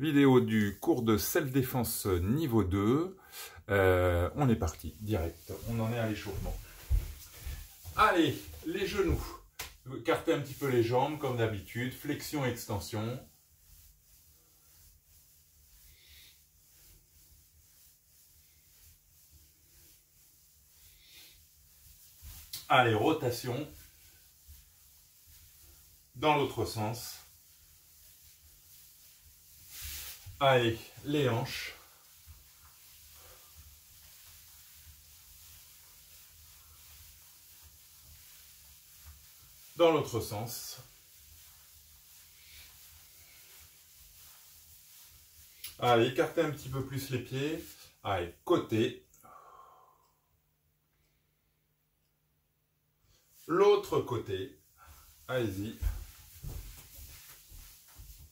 Vidéo du cours de self-défense niveau 2. On est parti, direct. On en est à l'échauffement. Allez, les genoux. Écartez un petit peu les jambes comme d'habitude. Flexion, extension. Allez, rotation. Dans l'autre sens. Allez, les hanches. Dans l'autre sens. Allez, écartez un petit peu plus les pieds. Allez, côté. L'autre côté. Allez-y.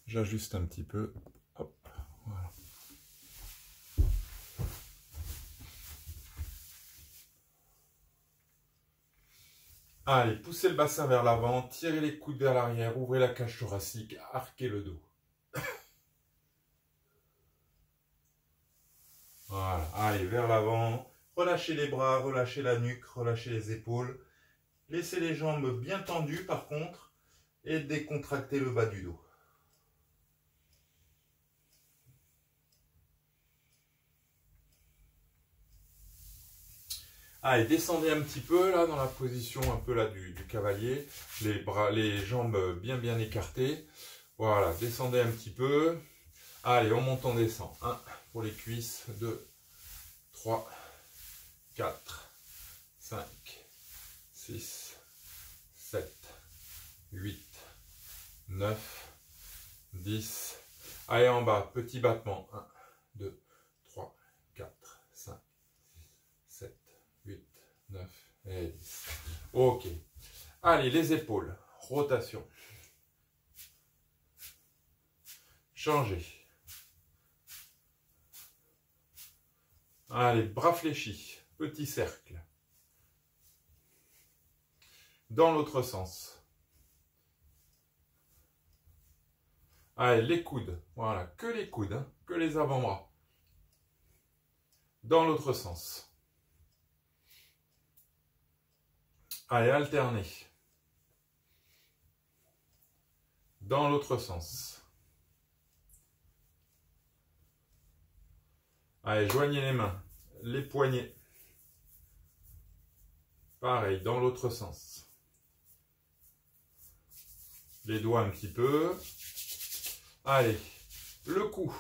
J'ajuste un petit peu. Hop, voilà. Allez, poussez le bassin vers l'avant, tirez les coudes vers l'arrière, ouvrez la cage thoracique, arquez le dos. Voilà, allez, vers l'avant, relâchez les bras, relâchez la nuque, relâchez les épaules. Laissez les jambes bien tendues par contre et décontractez le bas du dos. Allez, descendez un petit peu là dans la position un peu là du cavalier, les bras, les jambes bien écartées. Voilà, descendez un petit peu. Allez, on monte, on descend. 1 pour les cuisses, 2, 3, 4, 5, 6, 7, 8, 9, 10. Allez, en bas, petit battement. 1, 2, 3, 4, 5, 7, 8, 9 et 10. Ok. Allez, les épaules. Rotation. Changez. Allez, bras fléchis. Petit cercle. Dans l'autre sens. Allez, les coudes. Voilà, que les coudes, hein, que les avant-bras. Dans l'autre sens. Allez, alternez. Dans l'autre sens. Allez, joignez les mains, les poignets. Pareil, dans l'autre sens. Les doigts un petit peu. Allez, le cou.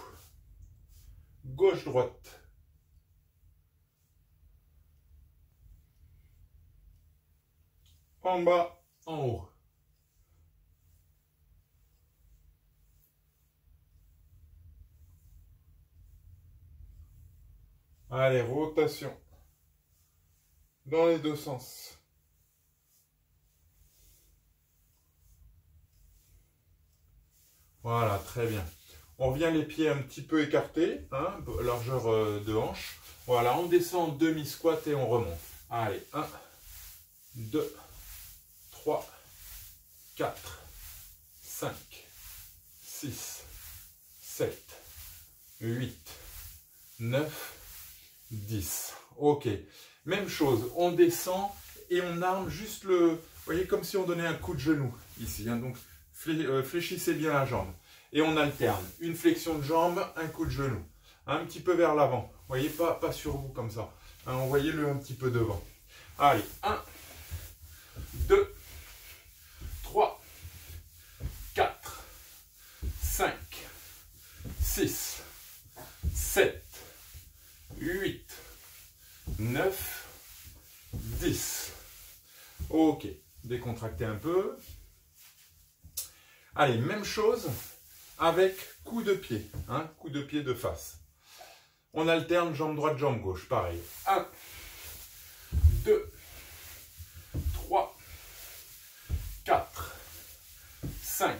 Gauche-droite. En bas, en haut. Allez, rotation. Dans les deux sens. Voilà, très bien. On revient les pieds un petit peu écartés, hein, largeur de hanche. Voilà, on descend en demi-squat et on remonte. Allez, 1, 2, 3, 4, 5, 6, 7, 8, 9, 10. Ok. Même chose, on descend et on arme juste le... Vous voyez, comme si on donnait un coup de genou ici. Hein, donc, fléchissez bien la jambe. Et on alterne. Une flexion de jambe, un coup de genou. Un petit peu vers l'avant. Vous voyez, pas sur vous comme ça. Hein, envoyez-le un petit peu devant. Allez, 1, 2, 3, 4, 5, 6, 7, 8, 9, 10. Ok, décontractez un peu. Allez, même chose avec coup de pied, hein, coup de pied de face. On alterne jambe droite, jambe gauche, pareil. 1, 2, 3, 4, 5,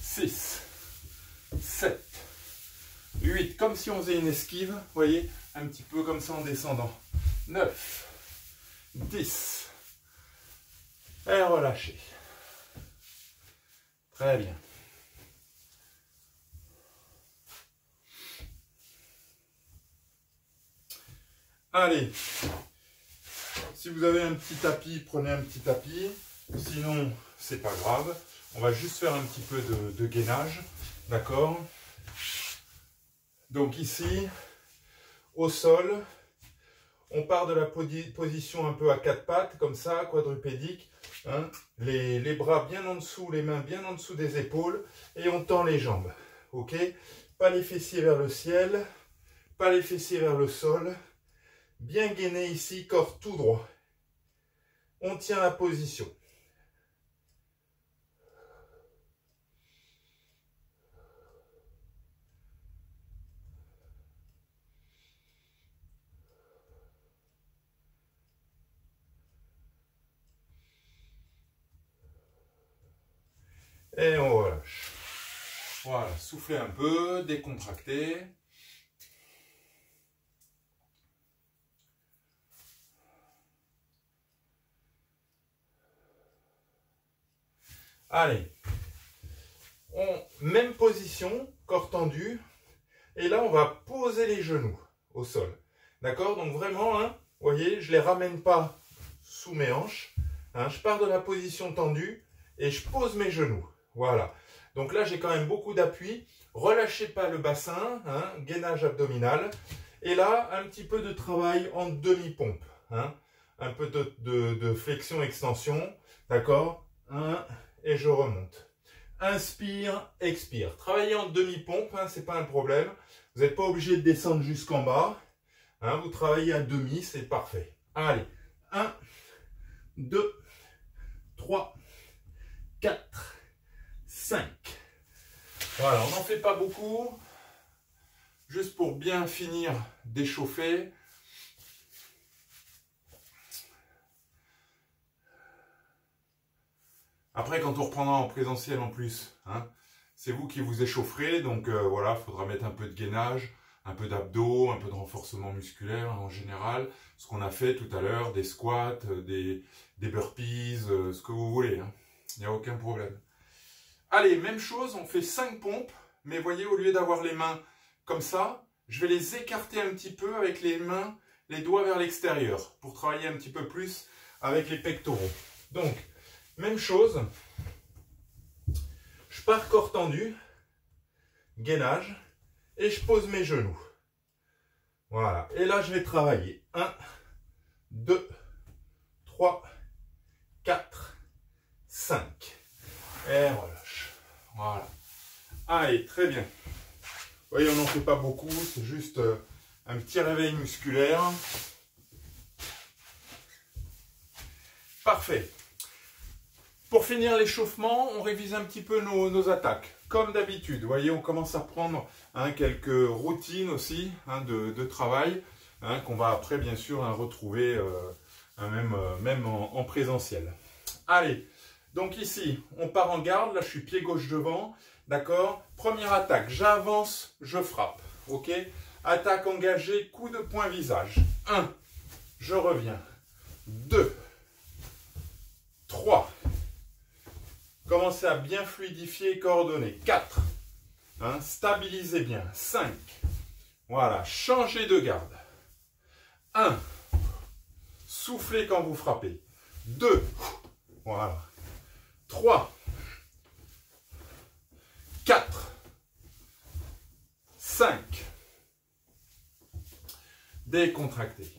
6, 7, 8, comme si on faisait une esquive, vous voyez, un petit peu comme ça en descendant. 9, 10, et relâchez. Très bien. Allez, si vous avez un petit tapis, prenez un petit tapis. Sinon, c'est pas grave. On va juste faire un petit peu de gainage. D'accord? Donc ici, au sol, on part de la position un peu à quatre pattes, comme ça, quadrupédique. Hein, les bras bien en dessous, les mains bien en dessous des épaules. Et on tend les jambes. Ok? Pas les fessiers vers le ciel. Pas les fessiers vers le sol. Bien gainé ici, corps tout droit. On tient la position. Et on relâche. Voilà, soufflez un peu, décontractez. Allez, même position, corps tendu. Et là, on va poser les genoux au sol. D'accord? Donc vraiment, hein, vous voyez, je ne les ramène pas sous mes hanches. Hein, je pars de la position tendue et je pose mes genoux. Voilà. Donc là, j'ai quand même beaucoup d'appui. Relâchez pas le bassin, hein, gainage abdominal. Et là, un petit peu de travail en demi-pompe. Hein, un peu de flexion-extension. D'accord? Et je remonte. Inspire, expire. Travaillez en demi-pompe, hein, ce n'est pas un problème. Vous n'êtes pas obligé de descendre jusqu'en bas. Hein, vous travaillez à demi, c'est parfait. Allez, 1, 2, 3, 4, 5. Voilà, on n'en fait pas beaucoup. Juste pour bien finir d'échauffer. Après, quand on reprendra en présentiel en plus, hein, c'est vous qui vous échaufferez. Donc voilà, il faudra mettre un peu de gainage, un peu d'abdos, un peu de renforcement musculaire en général. Ce qu'on a fait tout à l'heure, des squats, des burpees, ce que vous voulez. Hein. Il n'y a aucun problème. Allez, même chose, on fait 5 pompes. Mais voyez, au lieu d'avoir les mains comme ça, je vais les écarter un petit peu avec les mains, les doigts vers l'extérieur. Pour travailler un petit peu plus avec les pectoraux. Donc, même chose, je pars corps tendu, gainage, et je pose mes genoux. Voilà, et là je vais travailler. 1, 2, 3, 4, 5. Et relâche. Voilà. Allez, très bien. Vous voyez, on n'en fait pas beaucoup, c'est juste un petit réveil musculaire. Parfait. Pour finir l'échauffement, on révise un petit peu nos attaques. Comme d'habitude, vous voyez, on commence à prendre hein, quelques routines aussi hein, de travail, hein, qu'on va après, bien sûr, hein, retrouver même en présentiel. Allez, donc ici, on part en garde. Là, je suis pied gauche devant. D'accord? Première attaque, j'avance, je frappe. Ok? Attaque engagée, coup de poing visage. 1, je reviens. 2, 3. Commencez à bien fluidifier et coordonner. 4. Hein, stabilisez bien. 5. Voilà. Changez de garde. 1. Soufflez quand vous frappez. 2. Voilà. 3. 4. 5. Décontractez.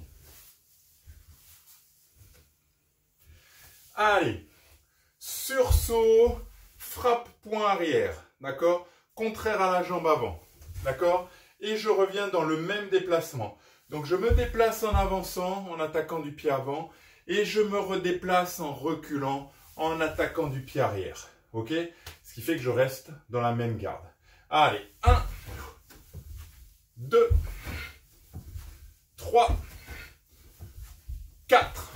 Allez. Sursaut, frappe point arrière, d'accord? Contraire à la jambe avant, d'accord? Et je reviens dans le même déplacement. Donc je me déplace en avançant, en attaquant du pied avant, et je me redéplace en reculant, en attaquant du pied arrière, ok? Ce qui fait que je reste dans la même garde. Allez, 1, 2, 3, 4,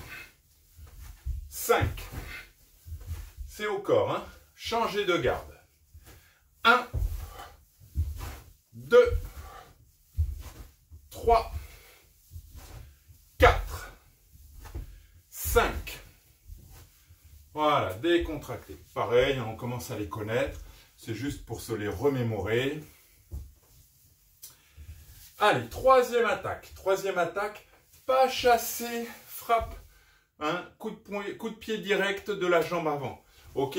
5. C'est au corps, hein. Changez de garde. 1, 2, 3, 4, 5. Voilà, décontractez. Pareil, on commence à les connaître. C'est juste pour se les remémorer. Allez, troisième attaque. Troisième attaque, pas chassé, frappe, hein, coup de pied direct de la jambe avant. Ok,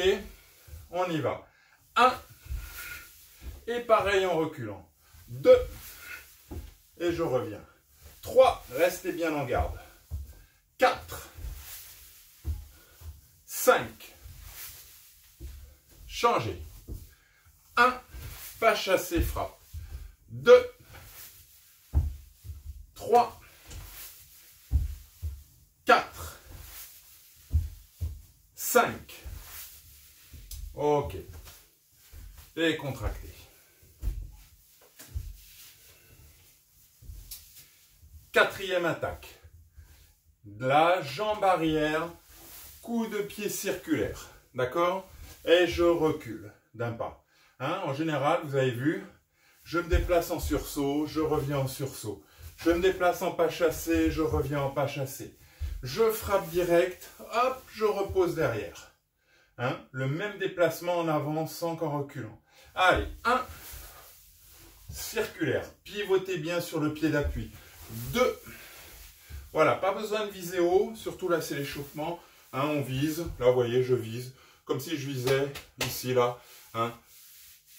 on y va. 1, et pareil en reculant. 2, et je reviens. 3, restez bien en garde. 4, 5, changez. 1, pas chassé, frappe. 2, 3, 4, 5. Ok. Et contractez. 4e attaque. La jambe arrière, coup de pied circulaire. D'accord? Et je recule d'un pas. Hein, en général, vous avez vu, je me déplace en sursaut, je reviens en sursaut. Je me déplace en pas chassé, je reviens en pas chassé. Je frappe direct, hop, je repose derrière. Hein, le même déplacement en avant sans qu'en reculant. Allez, 1, circulaire, pivotez bien sur le pied d'appui. 2, voilà, pas besoin de viser haut, surtout là c'est l'échauffement. Hein, on vise, là vous voyez, je vise, comme si je visais ici, là. Hein,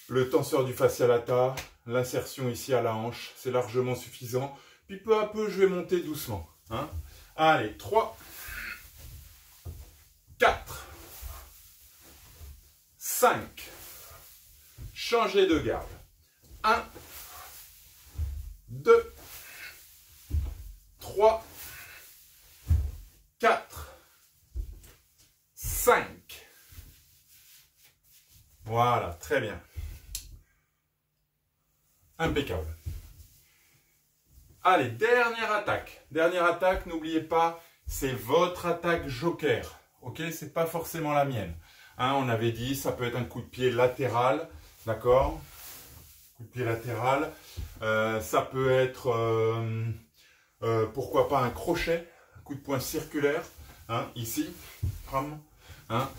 le tenseur du fascia lata, l'insertion ici à la hanche, c'est largement suffisant. Puis peu à peu, je vais monter doucement. Hein. Allez, 3, 4, 5. Changez de garde. 1, 2, 3, 4, 5. Voilà, très bien. Impeccable. Allez, dernière attaque. Dernière attaque, n'oubliez pas, c'est votre attaque joker. Ok, c'est pas forcément la mienne. Hein, on avait dit, ça peut être un coup de pied latéral, d'accord? Coup de pied latéral. Ça peut être, pourquoi pas un crochet, un coup de poing circulaire, hein, ici. Hein.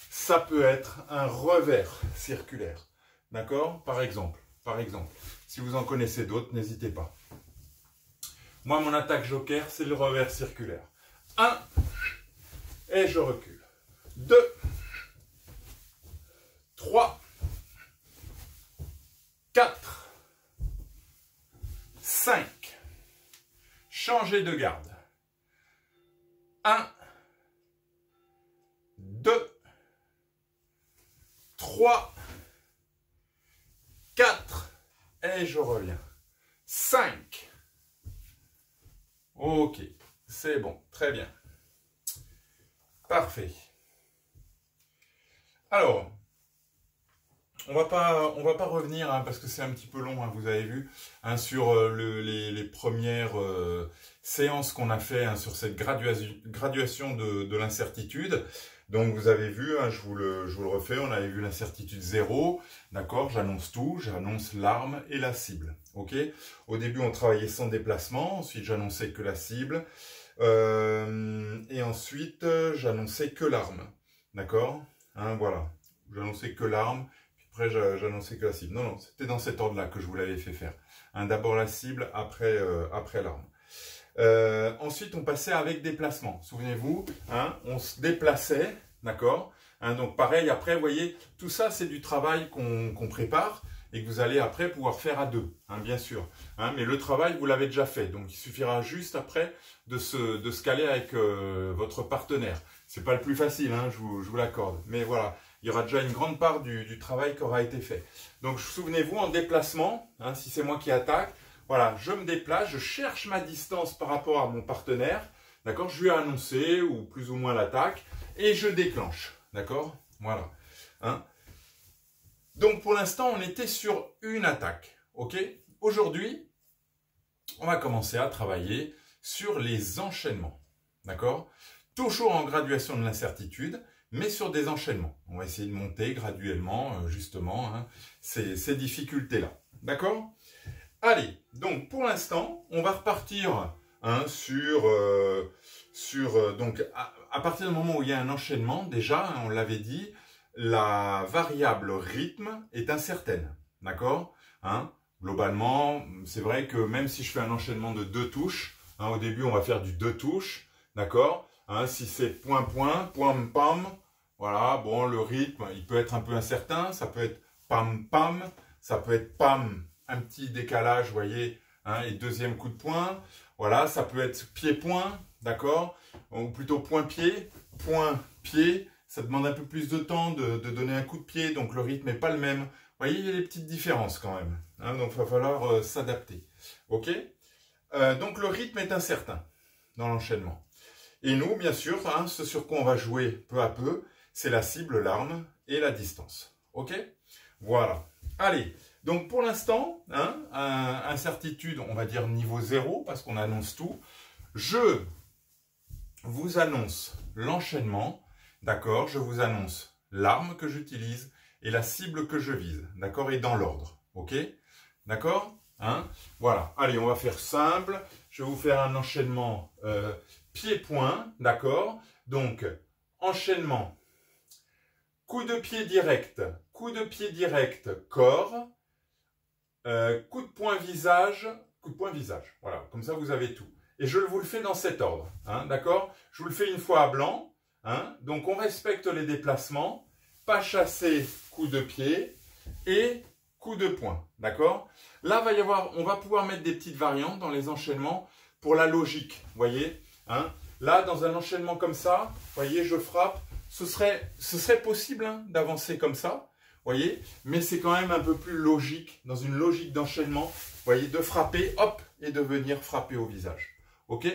Ça peut être un revers circulaire, d'accord? Par exemple. Si vous en connaissez d'autres, n'hésitez pas. Moi, mon attaque joker, c'est le revers circulaire. 1, et je recule. 2, 3, 4, 5. Changez de garde. 1, 2, 3, 4, et je reviens. 5. Ok, c'est bon, très bien. Parfait. Alors, on va pas revenir, hein, parce que c'est un petit peu long, hein, vous avez vu, hein, sur les premières séances qu'on a fait, hein, sur cette graduation de l'incertitude. Donc vous avez vu, hein, je vous le refais, on avait vu l'incertitude 0, d'accord, j'annonce tout, j'annonce l'arme et la cible, ok. Au début on travaillait sans déplacement, ensuite j'annonçais que la cible, et ensuite j'annonçais que l'arme, d'accord, hein, voilà, j'annonçais que l'arme, puis après j'annonçais que la cible. Non, c'était dans cet ordre-là que je vous l'avais fait faire, hein, d'abord la cible, après l'arme. Ensuite, on passait avec déplacement. Souvenez-vous, hein, on se déplaçait, d'accord, hein, donc pareil, après, vous voyez, tout ça, c'est du travail qu'on prépare et que vous allez après pouvoir faire à deux, hein, bien sûr. Hein, mais le travail, vous l'avez déjà fait. Donc, il suffira juste après de se caler avec votre partenaire. C'est pas le plus facile, hein, je vous l'accorde. Mais voilà, il y aura déjà une grande part du travail qui aura été fait. Donc, souvenez-vous, en déplacement, hein, si c'est moi qui attaque, voilà, je me déplace, je cherche ma distance par rapport à mon partenaire, d'accord? Je lui ai annoncé, ou plus ou moins l'attaque, et je déclenche, d'accord? Voilà. Hein? Donc, pour l'instant, on était sur une attaque, ok? Aujourd'hui, on va commencer à travailler sur les enchaînements, d'accord? Toujours en graduation de l'incertitude, mais sur des enchaînements. On va essayer de monter graduellement, justement, hein, ces difficultés-là, d'accord? Allez, donc pour l'instant, on va repartir, hein, donc à partir du moment où il y a un enchaînement, déjà, hein, on l'avait dit, la variable rythme est incertaine, d'accord, hein, globalement, c'est vrai que même si je fais un enchaînement de 2 touches, Hein, au début, on va faire du 2 touches, d'accord? Hein, si c'est point, point, point, pam, voilà, bon, le rythme, il peut être un peu incertain, ça peut être pam, pam, ça peut être pam, un petit décalage, vous voyez, hein, et deuxième coup de poing, voilà, ça peut être pied-point, d'accord? Ou plutôt point-pied, point-pied, ça demande un peu plus de temps de donner un coup de pied, donc le rythme n'est pas le même. Vous voyez, il y a des petites différences quand même, hein, donc il va falloir s'adapter, ok? Donc le rythme est incertain dans l'enchaînement. Et nous, bien sûr, hein, ce sur quoi on va jouer peu à peu, c'est la cible, l'arme et la distance. Ok? Voilà. Allez, donc pour l'instant, hein, incertitude, on va dire niveau 0, parce qu'on annonce tout. Je vous annonce l'enchaînement, d'accord? Je vous annonce l'arme que j'utilise et la cible que je vise, d'accord? Et dans l'ordre, ok? D'accord? Hein? Voilà. Allez, on va faire simple. Je vais vous faire un enchaînement pied-point, d'accord? Donc, enchaînement, coup de pied direct, corps, coup de poing visage, voilà, comme ça vous avez tout. Et je vous le fais dans cet ordre, hein, d'accord? Je vous le fais une fois à blanc, hein, donc on respecte les déplacements, pas chasser, coup de pied et coup de poing, d'accord? Là, on va pouvoir mettre des petites variantes dans les enchaînements pour la logique, vous voyez, hein? Là, dans un enchaînement comme ça, vous voyez, je frappe, ce serait possible hein, d'avancer comme ça, vous voyez, mais c'est quand même un peu plus logique, dans une logique d'enchaînement, vous voyez, de frapper, hop, et de venir frapper au visage. Ok?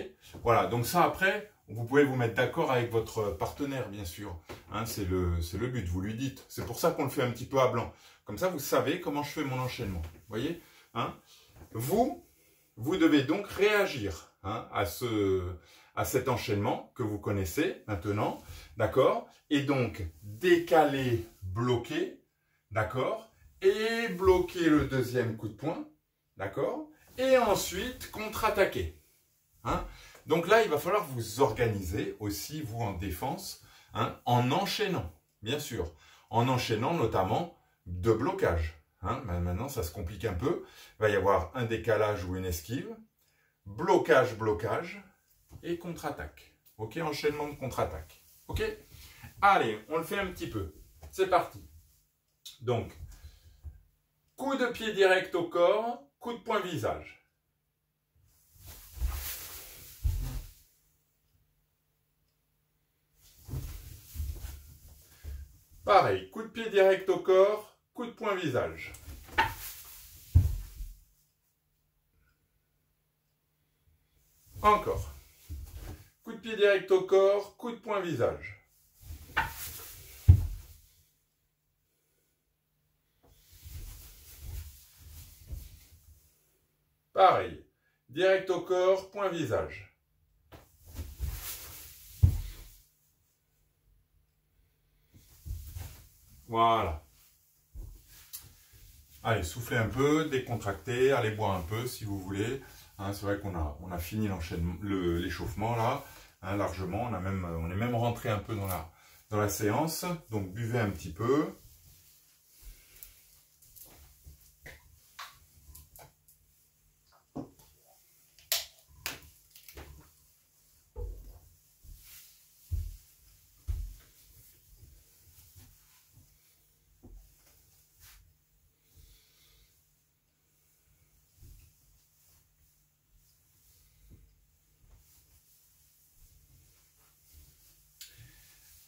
Voilà, donc ça après, vous pouvez vous mettre d'accord avec votre partenaire, bien sûr. Hein, c'est le but, vous lui dites. C'est pour ça qu'on le fait un petit peu à blanc. Comme ça, vous savez comment je fais mon enchaînement. Vous voyez, hein? Vous devez donc réagir hein, à cet enchaînement que vous connaissez maintenant, d'accord? Et donc, décaler, bloquer, d'accord? Et bloquer le deuxième coup de poing, d'accord? Et ensuite, contre-attaquer. Hein? Donc là, il va falloir vous organiser aussi, vous, en défense, hein, en enchaînant, bien sûr. En enchaînant notamment de blocage. Hein? Maintenant, ça se complique un peu. Il va y avoir un décalage ou une esquive. Blocage, blocage et contre-attaque. Ok, enchaînement de contre-attaque. Ok? Allez, on le fait un petit peu. C'est parti. Donc, coup de pied direct au corps, coup de poing visage. Pareil, coup de pied direct au corps, coup de poing visage. Encore. Coup de pied direct au corps, coup de poing visage. Pareil, direct au corps, point visage. Voilà. Allez, soufflez un peu, décontractez, allez boire un peu si vous voulez. Hein, c'est vrai qu'on a fini l'échauffement là, hein, largement. On est même rentré un peu dans la séance. Donc buvez un petit peu.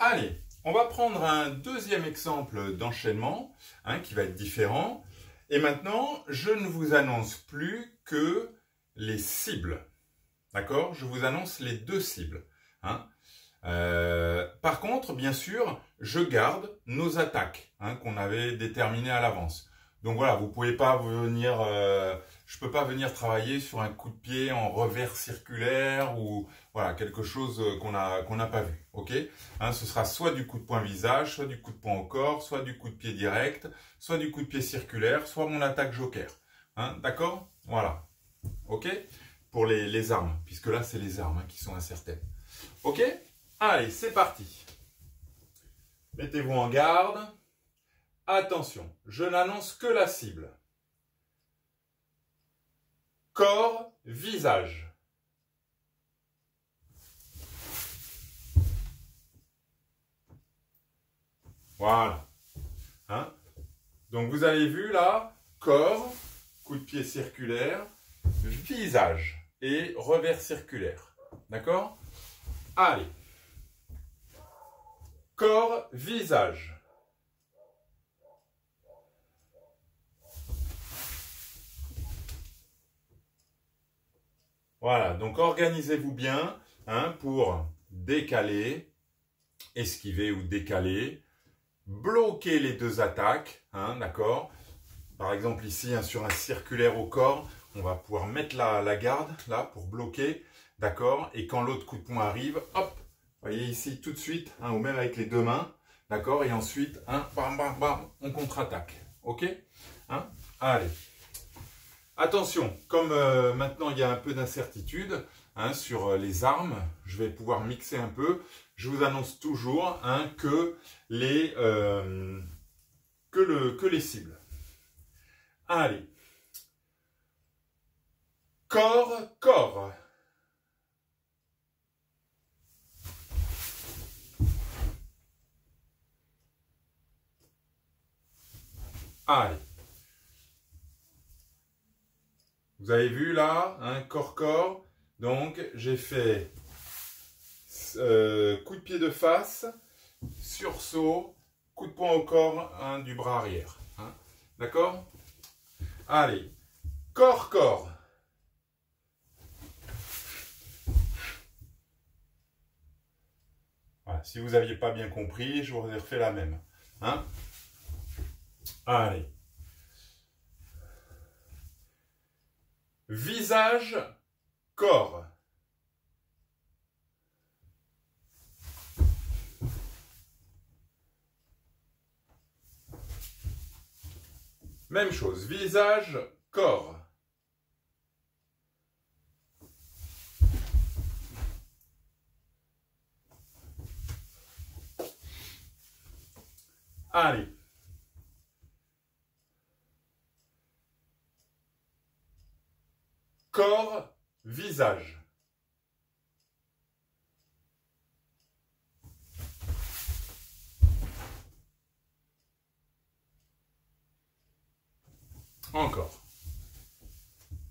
Allez, on va prendre un deuxième exemple d'enchaînement hein, qui va être différent. Et maintenant, je ne vous annonce plus que les cibles. D'accord? Je vous annonce les deux cibles. Hein. Par contre, bien sûr, je garde nos attaques hein, qu'on avait déterminées à l'avance. Donc voilà, vous pouvez pas venir, je peux pas venir travailler sur un coup de pied en revers circulaire ou voilà quelque chose qu'on n'a pas vu. Ok, hein, ce sera soit du coup de poing visage, soit du coup de poing au corps, soit du coup de pied direct, soit du coup de pied circulaire, soit mon attaque joker. Hein, d'accord? Voilà. Ok? Pour les armes, puisque là c'est les armes hein, qui sont incertaines. Ok? Allez, c'est parti. Mettez-vous en garde. Attention, je n'annonce que la cible. Corps, visage. Voilà. Hein? Donc vous avez vu là, corps, coup de pied circulaire, visage et revers circulaire. D'accord? Allez. Corps, visage. Voilà, donc organisez-vous bien hein, pour décaler, esquiver ou décaler, bloquer les deux attaques, hein, d'accord? Par exemple ici, hein, sur un circulaire au corps, on va pouvoir mettre la garde, là, pour bloquer, d'accord? Et quand l'autre coup de poing arrive, hop, vous voyez ici, tout de suite, hein, ou même avec les deux mains, d'accord? Et ensuite, hein, bam, bam, bam, on contre-attaque, ok? Hein? Allez. Attention, comme maintenant il y a un peu d'incertitude hein, sur les armes, je vais pouvoir mixer un peu. Je vous annonce toujours hein, que les cibles. Allez. Corps, corps. Allez. Vous avez vu là, hein, corps, corps. Donc j'ai fait coup de pied de face, sursaut, coup de poing au corps hein, du bras arrière. Hein. D'accord? Allez. Corps, corps. Voilà. Si vous n'aviez pas bien compris, je vous ai refait la même. Hein? Allez. Visage, corps. Même chose, visage, corps. Allez. Corps, visage. Encore.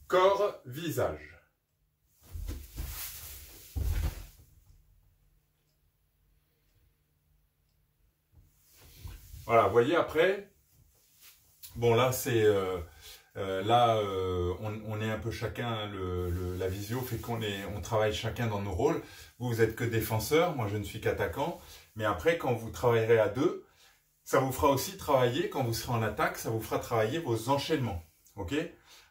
Corps, visage. Voilà, vous voyez après, bon là c'est, on est un peu chacun, hein, la visio fait on travaille chacun dans nos rôles. Vous êtes que défenseur, moi je ne suis qu'attaquant, mais après quand vous travaillerez à deux, ça vous fera aussi travailler, quand vous serez en attaque, ça vous fera travailler vos enchaînements, ok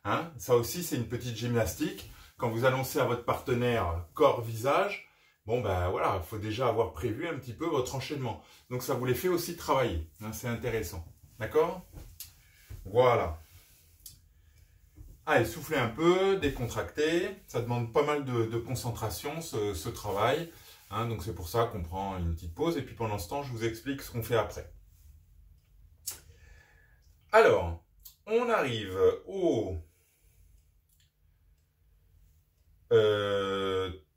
hein? Ça aussi c'est une petite gymnastique, quand vous annoncez à votre partenaire corps-visage, bon ben voilà, il faut déjà avoir prévu un petit peu votre enchaînement. Donc ça vous les fait aussi travailler, hein, c'est intéressant. D'accord? Voilà. Allez, soufflez un peu, décontractez. Ça demande pas mal de concentration ce travail. Hein, donc c'est pour ça qu'on prend une petite pause. Et puis pendant ce temps, je vous explique ce qu'on fait après. Alors, on arrive au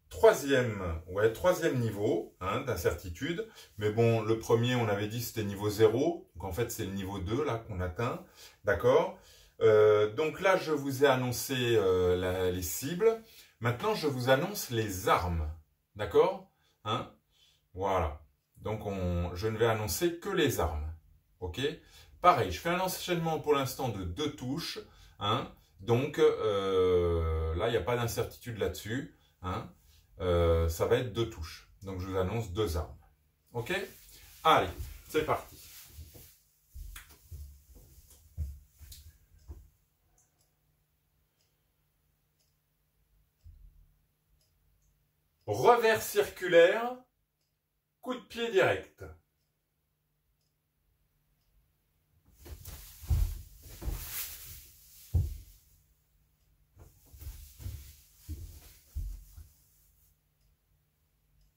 troisième niveau hein, d'incertitude. Mais bon, le premier, on avait dit c'était niveau 0. Donc en fait, c'est le niveau 2 là qu'on atteint. D'accord? Donc là, je vous ai annoncé les cibles. Maintenant, je vous annonce les armes. D'accord? Hein? Voilà. Donc, je ne vais annoncer que les armes. Ok? Pareil, je fais un enchaînement pour l'instant de 2 touches. Hein? Donc, là, il n'y a pas d'incertitude là-dessus. Hein? Ça va être 2 touches. Donc, je vous annonce 2 armes. Ok? Allez, c'est parti. Revers circulaire, coup de pied direct.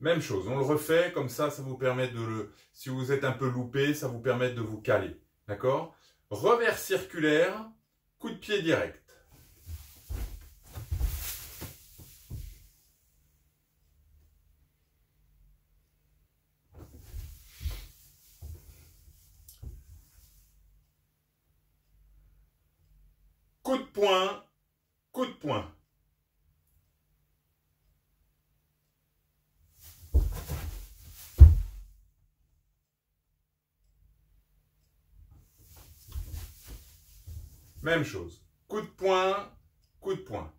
Même chose, on le refait, comme ça vous permet si vous êtes un peu loupé, ça vous permet de vous caler. D'accord? Revers circulaire, coup de pied direct. poing, coup de poing. Même chose. Coup de poing, coup de poing.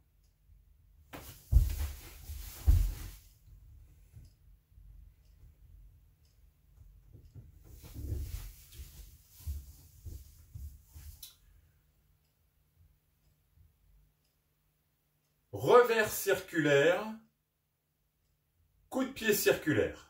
Revers circulaire, coup de pied circulaire.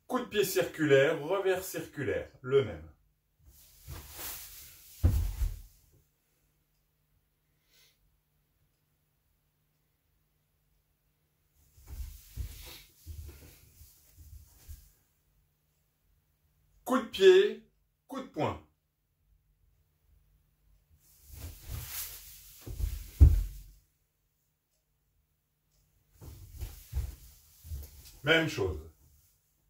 Coup de pied circulaire, revers circulaire, le même. Coup de pied, coup de poing. Même chose.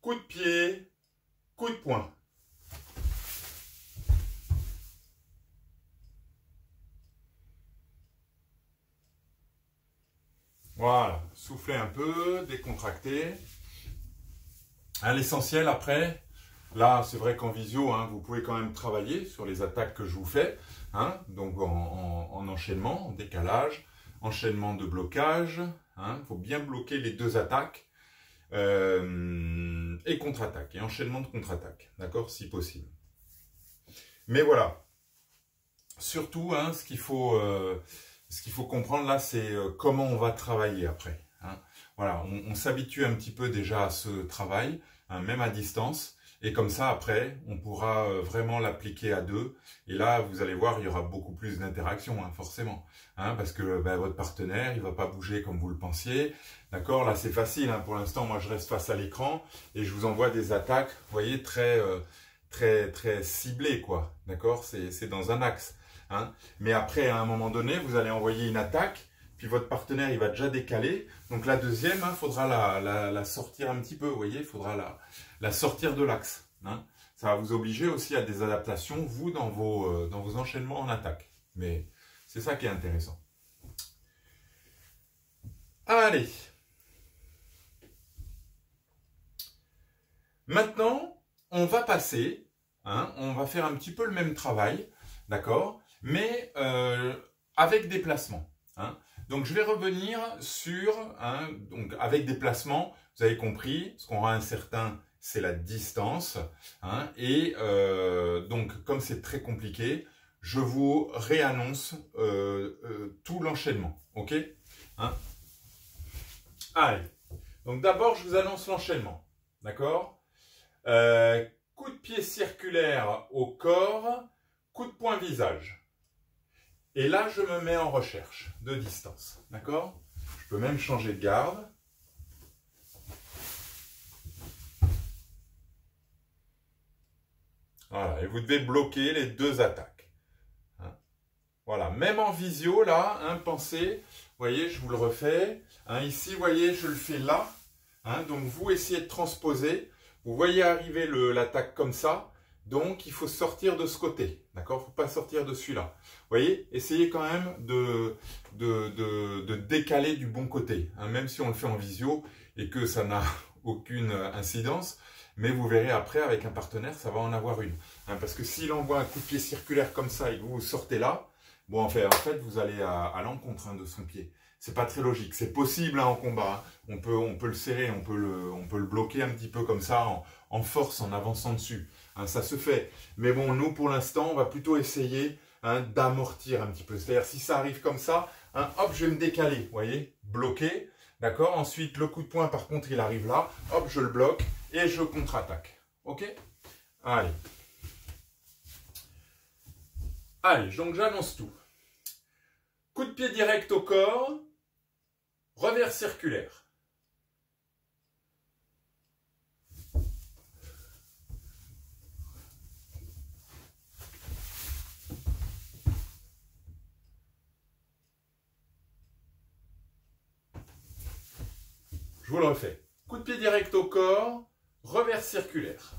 Coup de pied, coup de poing. Voilà, soufflez un peu, décontractez. Hein, l'essentiel après, là c'est vrai qu'en visio, hein, vous pouvez quand même travailler sur les attaques que je vous fais. Hein, donc en enchaînement, en décalage, enchaînement de blocage. Il faut bien bloquer les deux attaques. Et contre-attaque, et enchaînement de contre-attaque, d'accord, si possible. Mais voilà, surtout, hein, ce qu'il faut comprendre là, c'est comment on va travailler après. Hein. Voilà, on s'habitue un petit peu déjà à ce travail, hein, même à distance, et comme ça, après, on pourra vraiment l'appliquer à deux, et là, vous allez voir, il y aura beaucoup plus d'interaction, hein, forcément, hein, parce que ben, votre partenaire, il va pas bouger comme vous le pensiez, d'accord? Là, c'est facile, hein, pour l'instant, moi, je reste face à l'écran, et je vous envoie des attaques, vous voyez, très ciblées, quoi, d'accord? C'est dans un axe, hein. Mais après, à un moment donné, vous allez envoyer une attaque, puis votre partenaire, il va déjà décaler. Donc la deuxième, il faudra la sortir un petit peu, vous voyez, il faudra la sortir de l'axe. Hein. Ça va vous obliger aussi à des adaptations, vous, dans vos enchaînements en attaque. Mais c'est ça qui est intéressant. Allez. Maintenant, on va passer, hein, on va faire un petit peu le même travail, d'accord, mais avec des placements. Hein. Donc, je vais revenir sur, hein, donc avec des placements, vous avez compris, ce qu'on rend incertain, c'est la distance. Hein, et donc, comme c'est très compliqué, je vous réannonce tout l'enchaînement. OK, hein. Allez, donc d'abord, je vous annonce l'enchaînement. D'accord, coup de pied circulaire au corps, coup de poing visage. Et là, je me mets en recherche de distance. D'accord? Je peux même changer de garde. Voilà, et vous devez bloquer les deux attaques. Hein? Voilà, même en visio, là, hein, pensez, vous voyez, je vous le refais. Hein, ici, vous voyez, je le fais là. Hein, donc, vous essayez de transposer. Vous voyez arriver l'attaque comme ça. Donc, il faut sortir de ce côté. D'accord? Il ne faut pas sortir de celui-là. Vous voyez? Essayez quand même de décaler du bon côté. Hein, même si on le fait en visio et que ça n'a aucune incidence. Mais vous verrez après, avec un partenaire, ça va en avoir une. Hein, parce que s'il envoie un coup de pied circulaire comme ça et que vous sortez là, bon, en fait vous allez à l'encontre, hein, de son pied. C'est pas très logique. C'est possible, hein, en combat. Hein. On peut le serrer, on peut le bloquer un petit peu comme ça, en force, en avançant dessus. Hein, ça se fait. Mais bon, nous, pour l'instant, on va plutôt essayer, hein, d'amortir un petit peu. C'est-à-dire, si ça arrive comme ça, hein, hop, je vais me décaler. Vous voyez, bloqué. D'accord. Ensuite, le coup de poing, par contre, il arrive là. Hop, je le bloque et je contre-attaque. OK? Allez. Allez, donc j'annonce tout. Coup de pied direct au corps. Revers circulaire. je vous le refais. Coup de pied direct au corps, revers circulaire.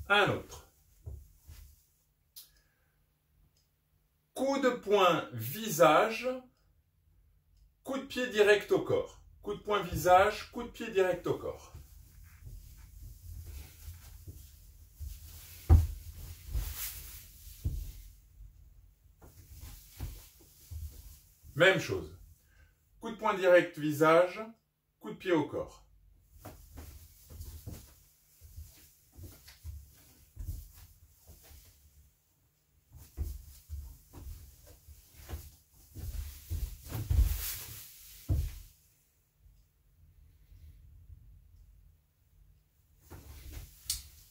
Un autre. Coup de poing visage, coup de pied direct au corps. Coup de poing visage, coup de pied direct au corps. Même chose. Coup de poing direct visage, coup de pied au corps.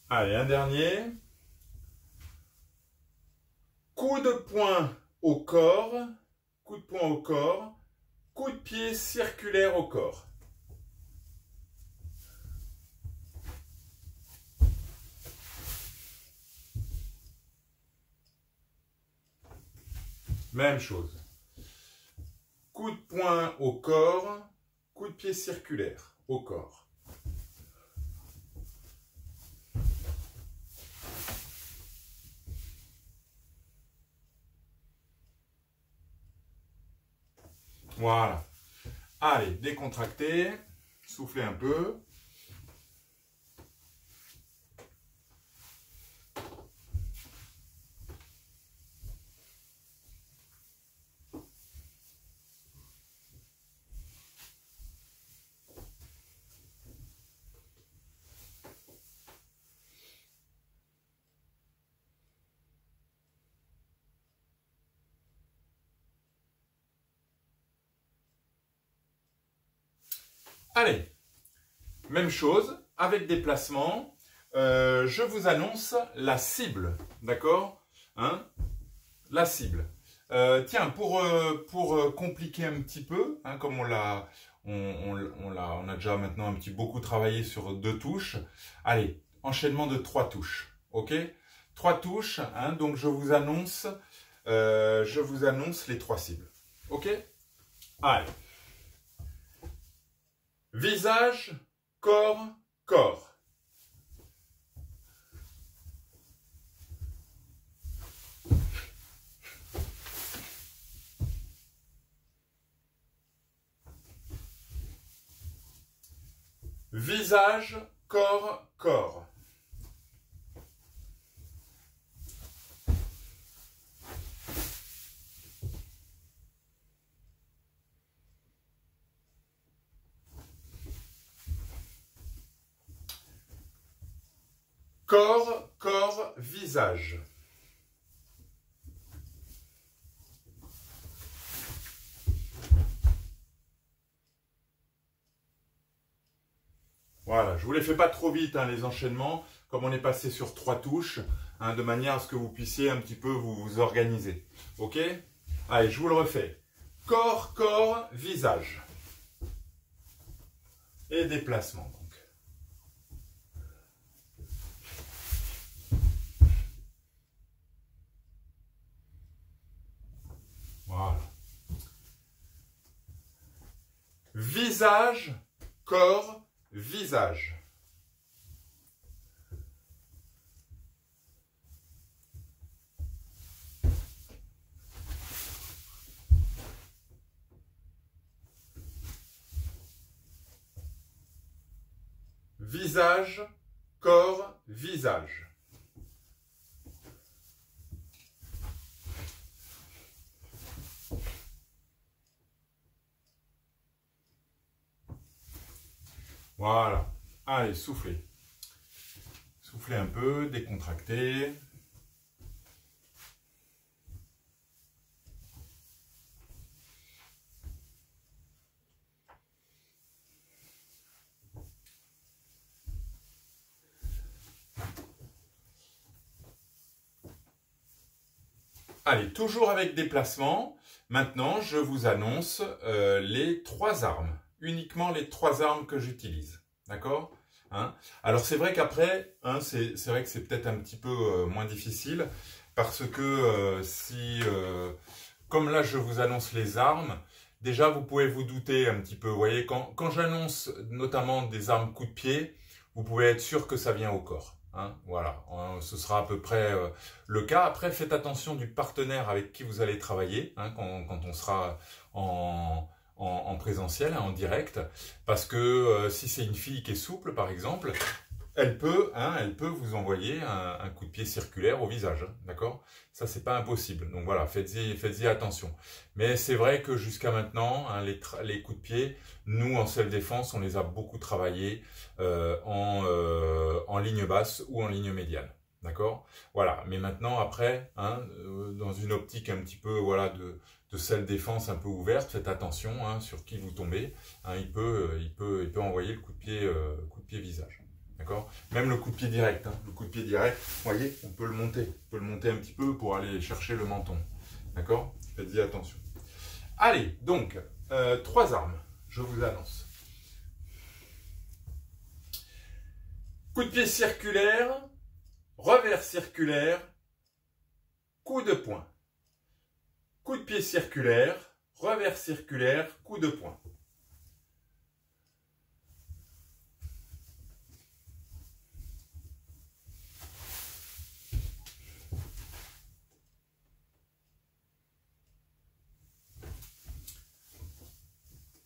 Allez, un dernier. Coup de poing au corps, coup de poing au corps, coup de pied circulaire au corps. Même chose. Coup de poing au corps, coup de pied circulaire au corps. Voilà. Allez, décontractez, soufflez un peu. Allez, même chose, avec des placements, je vous annonce la cible, d'accord, hein, la cible. Tiens, pour compliquer un petit peu, hein, comme on a déjà maintenant beaucoup travaillé sur 2 touches, allez, enchaînement de 3 touches, ok, 3 touches, hein, donc je vous annonce les 3 cibles, ok, allez. Visage, corps, corps. Visage, corps, corps. Corps, corps, visage. Voilà, je ne vous les fais pas trop vite, hein, les enchaînements, comme on est passé sur 3 touches, hein, de manière à ce que vous puissiez un petit peu vous organiser. Ok? Allez, je vous le refais. Corps, corps, visage. Et déplacement, donc. Voilà. Visage, corps, visage. Visage, corps, visage. Voilà. Allez, soufflez. Soufflez un peu, décontractez. Allez, toujours avec déplacement. Maintenant, je vous annonce les 3 armes. Uniquement les 3 armes que j'utilise. D'accord? Hein. Alors c'est vrai qu'après, hein, c'est vrai que c'est peut-être un petit peu moins difficile parce que comme là je vous annonce les armes, déjà vous pouvez vous douter un petit peu. Vous voyez, quand j'annonce notamment des armes coup de pied, vous pouvez être sûr que ça vient au corps. Hein, voilà, ce sera à peu près le cas. Après, faites attention du partenaire avec qui vous allez travailler hein, quand on sera en présentiel, hein, en direct, parce que si c'est une fille qui est souple, par exemple, elle peut vous envoyer un coup de pied circulaire au visage, hein, d'accord? Ça, c'est pas impossible. Donc voilà, faites-y attention. Mais c'est vrai que jusqu'à maintenant, hein, les coups de pied, nous, en self-défense, on les a beaucoup travaillés en ligne basse ou en ligne médiane. D'accord? Voilà. Mais maintenant, après, hein, dans une optique un petit peu voilà, de self-défense un peu ouverte, faites attention hein, sur qui vous tombez. Hein, il peut envoyer le coup de pied visage. D'accord? Même le coup de pied direct, hein, le coup de pied direct, vous voyez, on peut le monter. On peut le monter un petit peu pour aller chercher le menton. D'accord? Faites-y attention. Allez, donc, 3 armes, je vous annonce. Coup de pied circulaire, revers circulaire, coup de poing. Coup de pied circulaire, revers circulaire, coup de poing.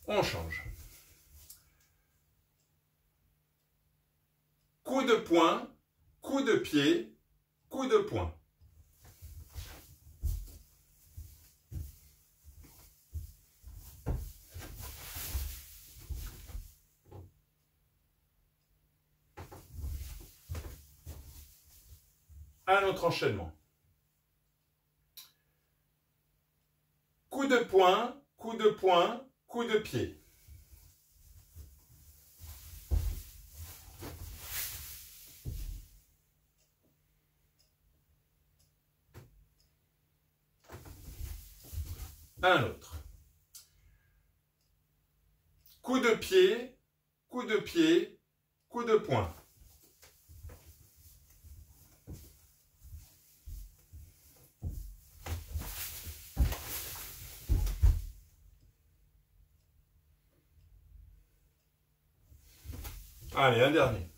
On change. Coup de poing, coup de pied, coup de poing. Un autre enchaînement. Coup de poing, coup de poing, coup de pied. Un autre. Coup de pied, coup de pied, coup de poing. Allez, un dernier.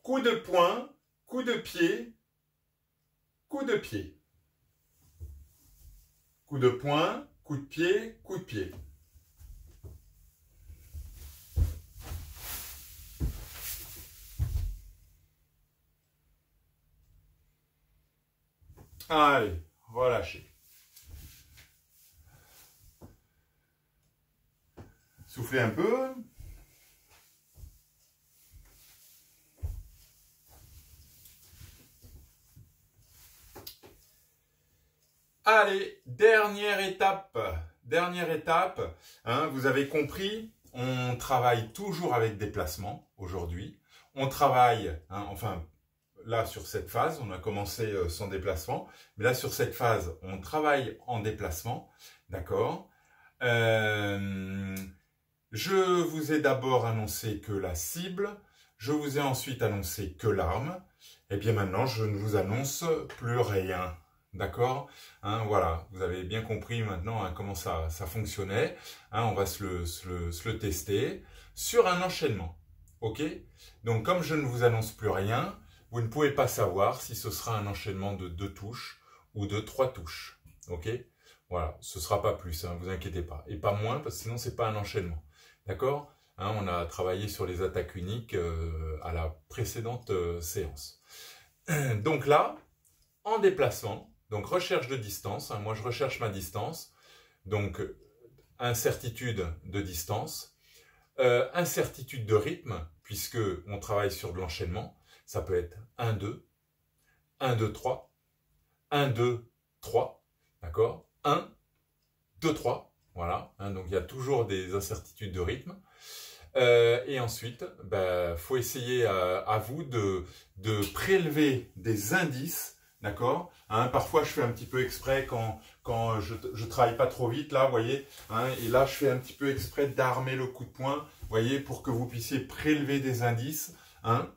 Coup de poing, coup de pied, coup de pied. Coup de poing, coup de pied, coup de pied. Allez, relâchez. Soufflez un peu. Allez, dernière étape. Dernière étape. Hein, vous avez compris, on travaille toujours avec des placements aujourd'hui. On travaille, hein, enfin, là sur cette phase, on a commencé sans déplacement. Mais là sur cette phase, on travaille en déplacement. D'accord. Je vous ai d'abord annoncé que la cible. Je vous ai ensuite annoncé que l'arme. Et bien maintenant, je ne vous annonce plus rien. D'accord, hein, voilà, vous avez bien compris maintenant hein, comment ça fonctionnait. Hein, on va se le tester sur un enchaînement. Ok, donc comme je ne vous annonce plus rien, vous ne pouvez pas savoir si ce sera un enchaînement de 2 touches ou de 3 touches. Ok, voilà, ce ne sera pas plus, hein, vous inquiétez pas. Et pas moins, parce que sinon ce n'est pas un enchaînement. D'accord, hein, on a travaillé sur les attaques uniques à la précédente séance. Donc là, en déplacement, donc recherche de distance, hein, moi je recherche ma distance, donc incertitude de distance, incertitude de rythme, puisque on travaille sur de l'enchaînement, ça peut être 1-2, 1-2-3, 1-2-3, d'accord, 1-2-3, voilà, hein, donc il y a toujours des incertitudes de rythme. Et ensuite, faut essayer à vous de prélever des indices D'accord, hein, parfois je fais un petit peu exprès quand je travaille pas trop vite là, vous voyez, hein, et là je fais un petit peu exprès d'armer le coup de poing, vous voyez, pour que vous puissiez prélever des indices, hein,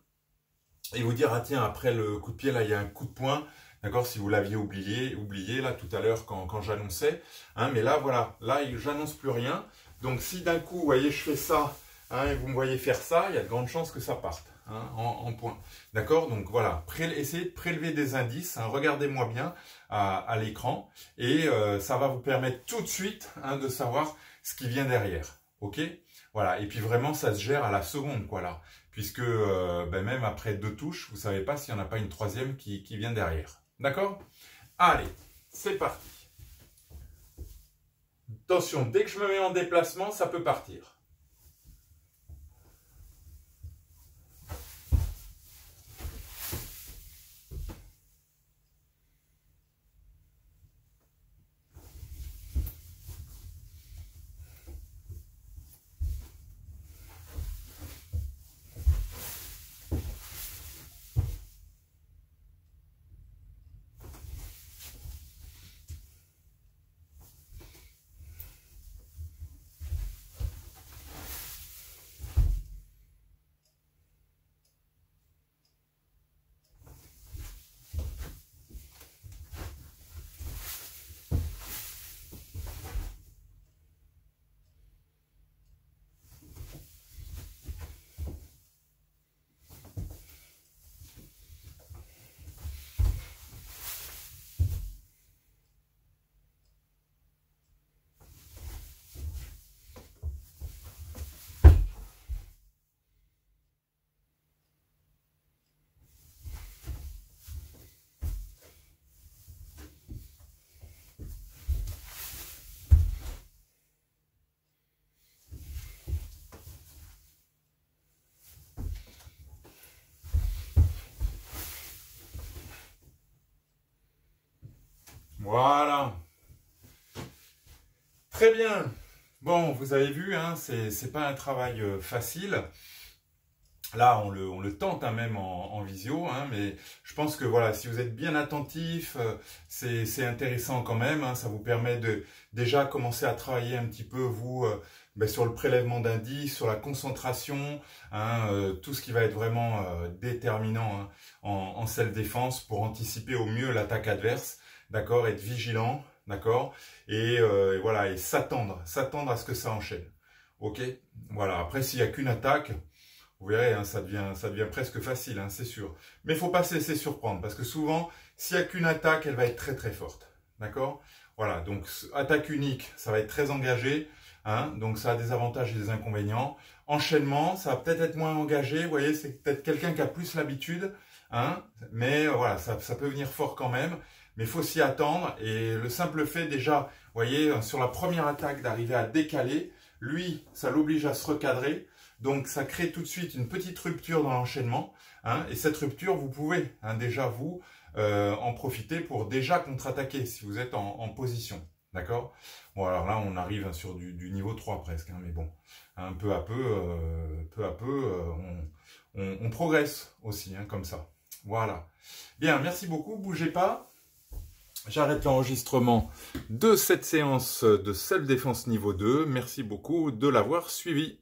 et vous dire, ah tiens, après le coup de pied là, il y a un coup de poing, d'accord, si vous l'aviez oublié là tout à l'heure quand j'annonçais, hein, mais là voilà, là j'annonce plus rien, donc si d'un coup, vous voyez, je fais ça, hein, et vous me voyez faire ça, il y a de grandes chances que ça parte. Hein, en point. D'accord, donc voilà, essayez de prélever des indices, hein, regardez-moi bien à l'écran et ça va vous permettre tout de suite, hein, de savoir ce qui vient derrière. Ok, voilà, et puis vraiment ça se gère à la seconde, quoi là, puisque ben, même après 2 touches, vous ne savez pas s'il n'y en a pas une troisième qui vient derrière. D'accord? Allez, c'est parti. Attention, dès que je me mets en déplacement, ça peut partir. Voilà. Très bien. Bon, vous avez vu, hein, c'est pas un travail facile. Là, on le tente, hein, même en visio, hein, mais je pense que voilà, si vous êtes bien attentif, c'est intéressant quand même. Hein, ça vous permet de déjà commencer à travailler un petit peu, vous, ben, sur le prélèvement d'indices, sur la concentration, hein, tout ce qui va être vraiment déterminant, hein, en self-défense pour anticiper au mieux l'attaque adverse, d'accord, être vigilant, d'accord, et voilà, et s'attendre à ce que ça enchaîne. Ok, voilà. Après, s'il n'y a qu'une attaque, vous verrez, hein, ça devient presque facile, hein, c'est sûr. Mais il ne faut pas se laisser surprendre, parce que souvent, s'il n'y a qu'une attaque, elle va être très très forte. D'accord? Voilà, donc attaque unique, ça va être très engagé, hein, donc ça a des avantages et des inconvénients. Enchaînement, ça va peut-être être moins engagé, vous voyez, c'est peut-être quelqu'un qui a plus l'habitude, hein, mais voilà, ça peut venir fort quand même, mais il faut s'y attendre, et le simple fait déjà, vous voyez, sur la première attaque d'arriver à décaler, lui, ça l'oblige à se recadrer. Donc, ça crée tout de suite une petite rupture dans l'enchaînement. Hein, et cette rupture, vous pouvez, hein, déjà vous en profiter pour déjà contre-attaquer si vous êtes en position. D'accord? Bon, alors là, on arrive, hein, sur du niveau 3 presque. Hein, mais bon, hein, peu à peu, on progresse aussi, hein, comme ça. Voilà. Bien, merci beaucoup. Bougez pas. J'arrête l'enregistrement de cette séance de self-défense niveau 2. Merci beaucoup de l'avoir suivi.